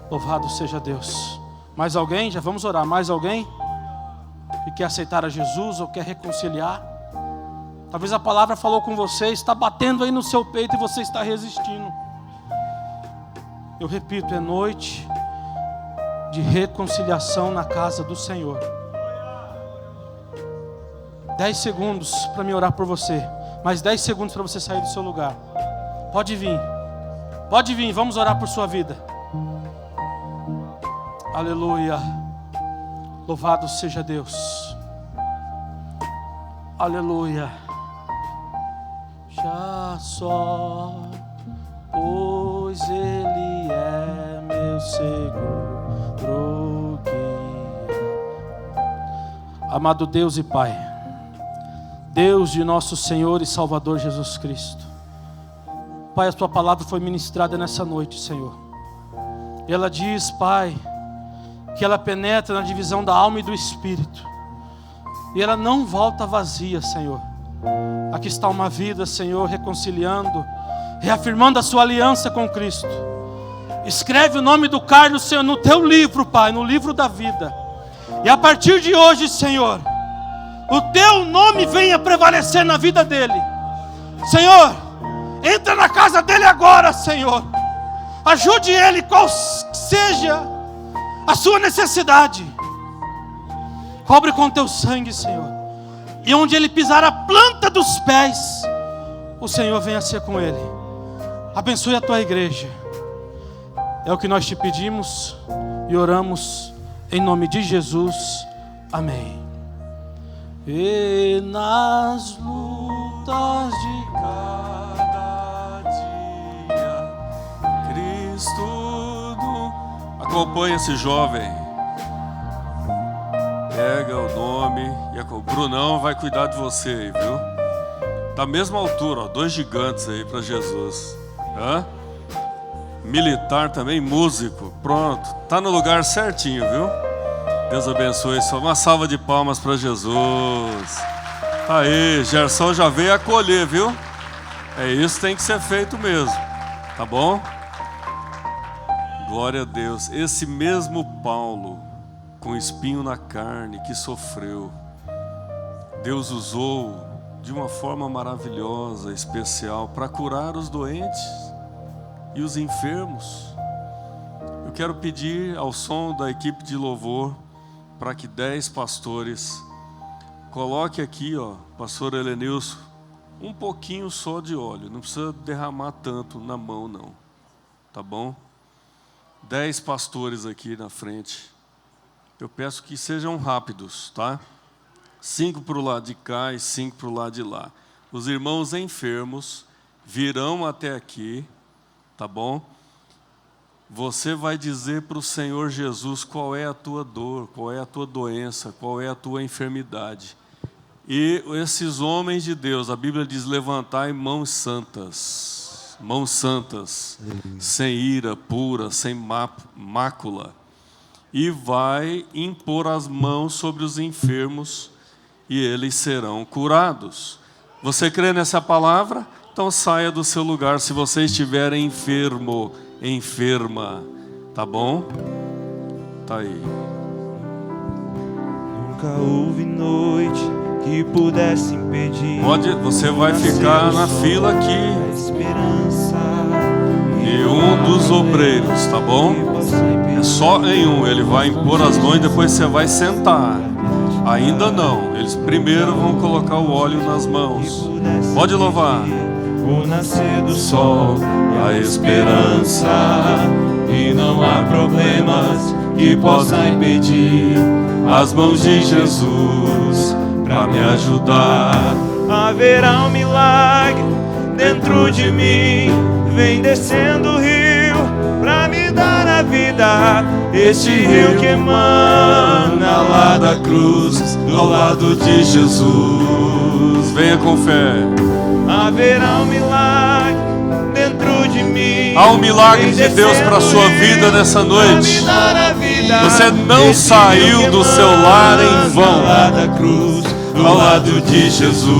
Louvado seja Deus. Mais alguém? Já vamos orar. Mais alguém que quer aceitar a Jesus ou quer reconciliar? Talvez a palavra falou com você, está batendo aí no seu peito e você está resistindo. Eu repito, é noite de reconciliação na casa do Senhor. 10 segundos para me orar por você. Mais 10 segundos para você sair do seu lugar. Pode vir. Pode vir, vamos orar por sua vida. Aleluia. Louvado seja Deus. Aleluia. Já só, pois Ele é meu seguro guia. Amado Deus e Pai, Deus de nosso Senhor e Salvador Jesus Cristo, Pai, a Tua palavra foi ministrada nessa noite, Senhor. E ela diz, Pai, que ela penetra na divisão da alma e do espírito, e ela não volta vazia, Senhor. Aqui está uma vida, Senhor, reconciliando, reafirmando a sua aliança com Cristo. Escreve o nome do Carlos, Senhor, no Teu livro, Pai, no livro da vida. E a partir de hoje, Senhor, o Teu nome venha prevalecer na vida dele. Senhor, entra na casa dele agora, Senhor. Ajude ele, qual seja a sua necessidade. Cobre com Teu sangue, Senhor. E onde ele pisar a planta dos pés, o Senhor venha ser com ele. Abençoe a Tua igreja. É o que nós te pedimos e oramos em nome de Jesus. Amém. E nas lutas de cada dia, Cristo. Acompanhe esse jovem. Pega o nome e o Brunão vai cuidar de você aí, viu? Da mesma altura, ó, 2 gigantes aí para Jesus. Hã? Militar também, músico. Pronto, tá no lugar certinho, viu? Deus abençoe. Só uma salva de palmas para Jesus. Tá aí, Gerson já veio acolher, viu? É isso, tem que ser feito mesmo. Tá bom? Glória a Deus. Esse mesmo Paulo, com espinho na carne, que sofreu, Deus usou de uma forma maravilhosa, especial, para curar os doentes e os enfermos. Eu quero pedir ao som da equipe de louvor para que 10 pastores coloque aqui, ó, pastor Helenilson, um pouquinho só de óleo, não precisa derramar tanto na mão não, tá bom? 10 pastores aqui na frente. Eu peço que sejam rápidos, tá? 5 para o lado de cá e 5 para o lado de lá. Os irmãos enfermos virão até aqui, tá bom? Você vai dizer para o Senhor Jesus qual é a tua dor, qual é a tua doença, qual é a tua enfermidade. E esses homens de Deus, a Bíblia diz, levantai mãos santas, sem ira, pura, sem mácula. E vai impor as mãos sobre os enfermos e eles serão curados. Você crê nessa palavra? Então saia do seu lugar se você estiver enfermo, enferma, tá bom? Tá aí. Nunca houve noite que pudesse impedir. Você vai ficar na fila aqui. E um dos obreiros, tá bom? É só em um, ele vai impor as mãos e depois você vai sentar. Ainda não, eles primeiro vão colocar o óleo nas mãos. Pode louvar. O nascer do sol e a esperança, e não há problemas que possam impedir as mãos de Jesus para me ajudar. Haverá um milagre dentro de mim, vem descendo o rio para me dar a vida. Este rio que emana lá da cruz, ao lado de Jesus. Venha com fé. Haverá um milagre dentro de mim. Há um milagre de Deus para a sua vida nessa noite. Você não saiu do seu lar em vão. Lá da cruz, ao lado de Jesus.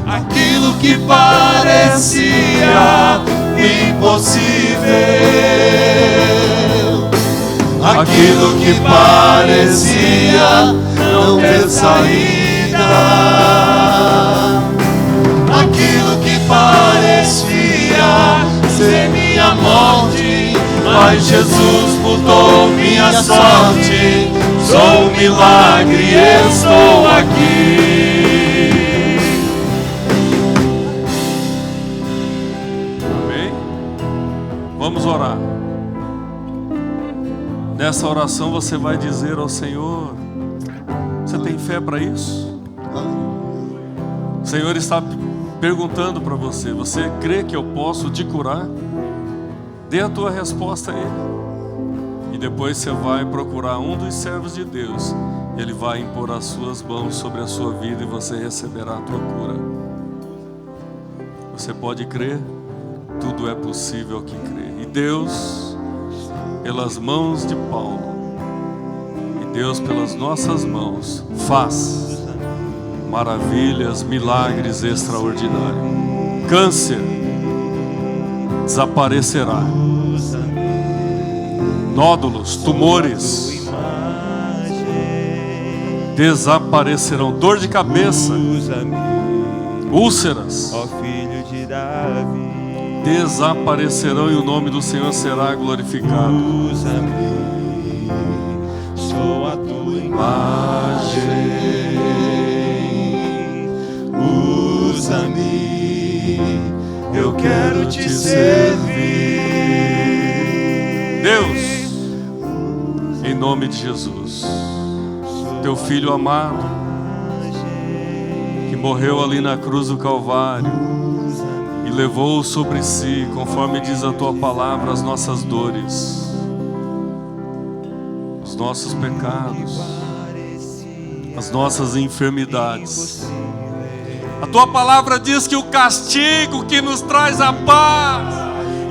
Aquilo que parecia impossível, aquilo que parecia não ter saída, aquilo que parecia ser minha morte, mas Jesus mudou minha sorte. Sou um milagre, estou aqui. Amém? Vamos orar. Nessa oração você vai dizer ao Senhor: Você tem fé para isso? O Senhor está perguntando para você: você crê que eu posso te curar? Dê a tua resposta a Ele. E depois você vai procurar um dos servos de Deus. Ele vai impor as suas mãos sobre a sua vida e você receberá a tua cura. Você pode crer? Tudo é possível ao que crê. E Deus, pelas mãos de Paulo, e Deus pelas nossas mãos, faz maravilhas, milagres extraordinários. Câncer desaparecerá. Nódulos, tumores desaparecerão. Dor de cabeça, úlceras desaparecerão e o nome do Senhor será glorificado. Usa-me, sou a tua imagem. Usa-me, eu quero te servir. Deus, em nome de Jesus, teu filho amado, que morreu ali na cruz do Calvário e levou sobre si, conforme diz a tua palavra, as nossas dores, os nossos pecados, as nossas enfermidades. A tua palavra diz que o castigo que nos traz a paz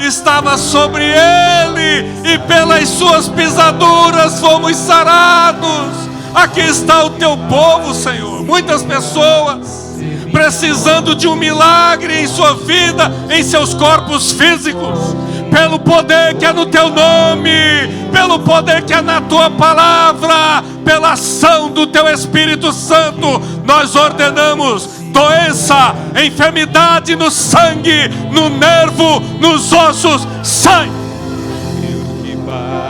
estava sobre Ele, e pelas suas pisaduras fomos sarados. Aqui está o teu povo, Senhor. Muitas pessoas precisando de um milagre em sua vida, em seus corpos físicos, pelo poder que é no teu nome, pelo poder que é na tua palavra, pela ação do teu Espírito Santo, nós ordenamos: doença, enfermidade no sangue, no nervo, nos ossos, sai.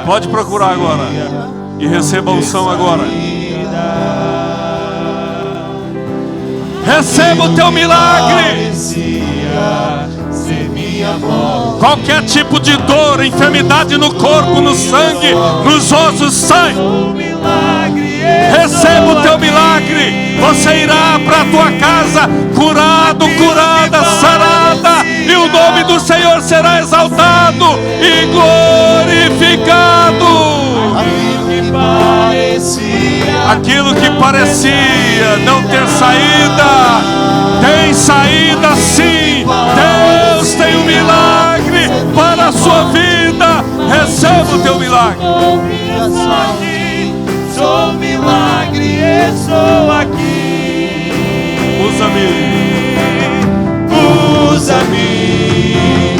Pode procurar agora e receba a unção agora. Receba o teu milagre. Qualquer tipo de dor, enfermidade no corpo, no sangue, nos ossos, sai. Receba o teu milagre. Você irá para a tua casa curado, curada, sarada, e o nome do Senhor será exaltado e glorificado. Aquilo que parecia não ter saída, tem saída sim. Deus tem um milagre para a sua vida. Receba o teu milagre. Sou milagre, estou aqui. Usa-me, usa-me,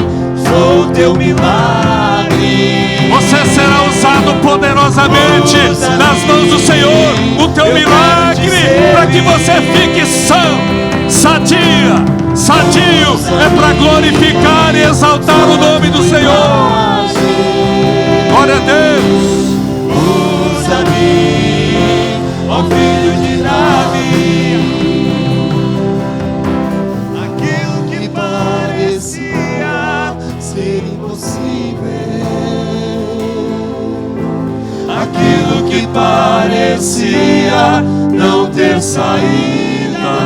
sou teu milagre. Você será usado poderosamente nas mãos do Senhor. O teu milagre para que você fique são, sadia, sadio, é para glorificar e exaltar o nome do Senhor. Glória a Deus. Usa-me, ó filho de Davi. Aquilo que parecia ser impossível, aquilo que parecia não ter saída,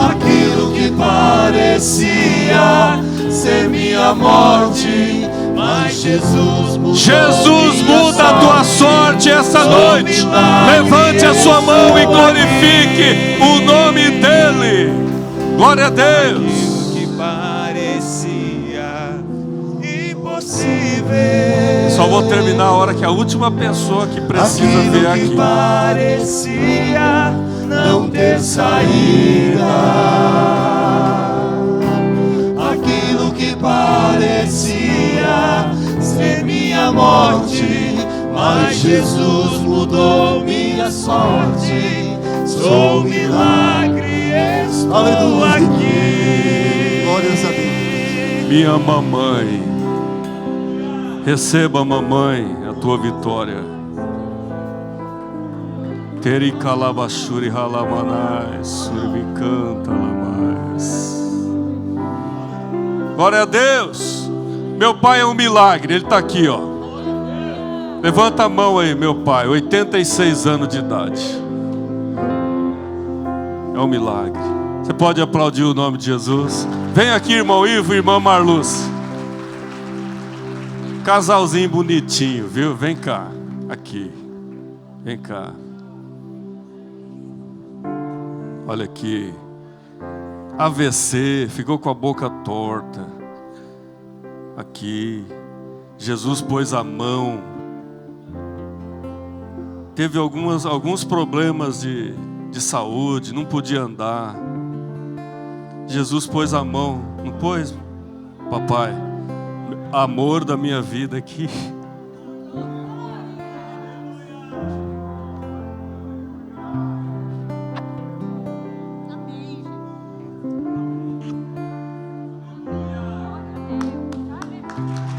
aquilo que parecia ser minha morte, mas Jesus muda a tua sorte essa noite. Levante a sua mão e glorifique o nome dEle. Glória a Deus. Que parecia impossível. Só vou terminar a hora que a última pessoa que precisa ver aqui. Que parecia não ter saída, aquilo que parecia ser minha morte, mas Jesus mudou minha sorte. Sou milagre, estou aqui. Glórias a Deus. Minha mamãe, receba, mamãe, a tua vitória. Teri calabashuri halamanai, suribicanta lamais. Glória a Deus. Meu pai é um milagre, ele está aqui, ó. Levanta a mão aí, meu pai, 86 anos de idade. É um milagre. Você pode aplaudir o nome de Jesus? Vem aqui, irmão Ivo e irmã Marluz. Casalzinho bonitinho, viu? Vem cá, aqui. Vem cá. Olha aqui. AVC, ficou com a boca torta. Aqui. Jesus pôs a mão. Teve alguns problemas de saúde, não podia andar. Jesus pôs a mão, não pôs, papai? Amor da minha vida aqui.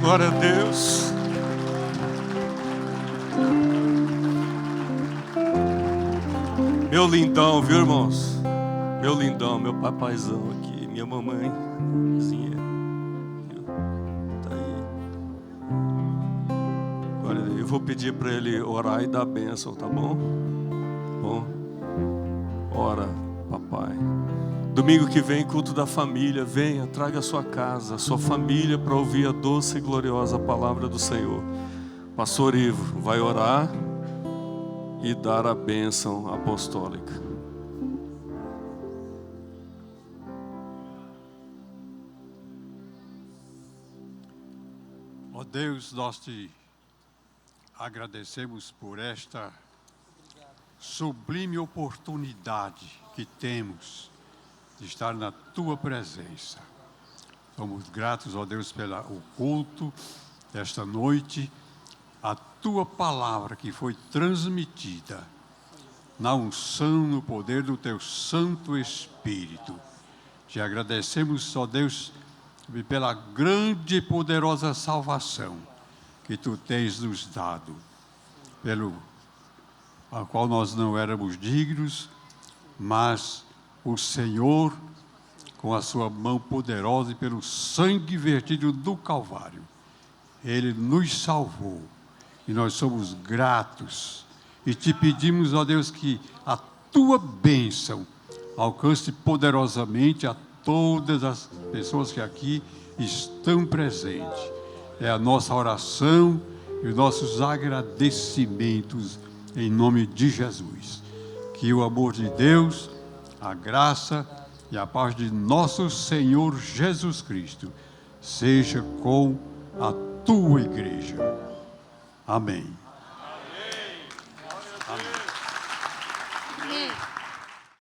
Glória a Deus. Meu lindão, viu, irmãos? Meu lindão, meu papaizão aqui, minha mamãezinha. Tá aí. Olha, eu vou pedir para ele orar e dar a bênção, tá bom? Bom? Ora, papai. Domingo que vem, culto da família. Venha, traga a sua casa, a sua família para ouvir a doce e gloriosa palavra do Senhor. Pastor Ivo vai orar e dar a bênção apostólica. Ó Deus, nós te agradecemos por esta sublime oportunidade que temos de estar na Tua presença. Somos gratos, ó Deus, pelo culto desta noite, a Tua palavra que foi transmitida na unção, no poder do Teu Santo Espírito. Te agradecemos, ó Deus, pela grande e poderosa salvação que Tu tens nos dado, pelo a qual nós não éramos dignos, mas o Senhor, com a sua mão poderosa e pelo sangue vertido do Calvário, Ele nos salvou e nós somos gratos e te pedimos, ó Deus, que a Tua bênção alcance poderosamente a todas as pessoas que aqui estão presentes. É a nossa oração e os nossos agradecimentos em nome de Jesus. Que o amor de Deus, a graça e a paz de nosso Senhor Jesus Cristo seja com a Tua igreja. Amém. Amém. Amém.